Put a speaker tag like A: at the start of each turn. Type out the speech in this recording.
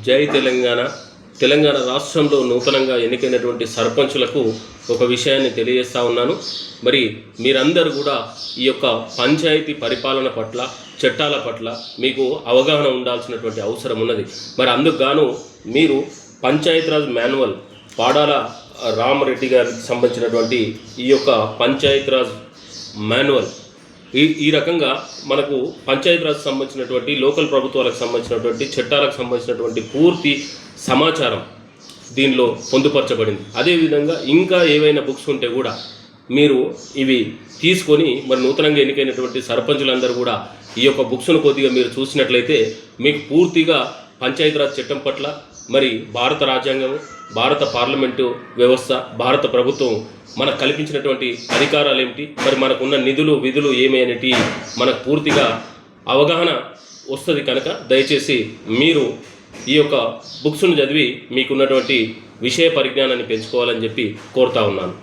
A: జై తెలంగాణ. తెలంగాణ రాష్ట్రంలో నూతనంగా ఎన్నికైనటువంటి సర్పంచులకు ఒక విషయాన్ని తెలియజేస్తా ఉన్నాను. మరి మీరందరూ కూడా ఈ యొక్క పంచాయతీ పరిపాలన పట్ల, చట్టాల పట్ల మీకు అవగాహన ఉండాల్సినటువంటి అవసరం ఉన్నది. మరి అందుకు గాను మీరు పంచాయతీరాజ్ మాన్యువల్ పాడాల రామరెడ్డి గారికి సంబంధించినటువంటి ఈ యొక్క పంచాయతీరాజ్ మాన్యువల్ ఈ రకంగా మనకు పంచాయతీరాజ్ సంబంధించినటువంటి లోకల్ ప్రభుత్వాలకు సంబంధించినటువంటి చట్టాలకు సంబంధించినటువంటి పూర్తి సమాచారం దీనిలో పొందుపరచబడింది. అదేవిధంగా ఇంకా ఏవైనా బుక్స్ ఉంటే కూడా మీరు ఇవి తీసుకొని మరి నూతనంగా ఎన్నికైనటువంటి సర్పంచులందరూ కూడా ఈ యొక్క బుక్స్ను కొద్దిగా మీరు చూసినట్లయితే మీకు పూర్తిగా పంచాయతీరాజ్ చట్టం పట్ల, మరి భారత రాజ్యాంగం, భారత పార్లమెంటు వ్యవస్థ, భారత ప్రభుత్వం మనకు కల్పించినటువంటి అధికారాలు ఏమిటి, మరి మనకున్న నిధులు విధులు ఏమి అనేటి మనకు పూర్తిగా అవగాహన వస్తుంది. కనుక దయచేసి మీరు ఈ యొక్క బుక్స్ను చదివి మీకున్నటువంటి విషయ పరిజ్ఞానాన్ని పెంచుకోవాలని చెప్పి కోరుతా ఉన్నాను.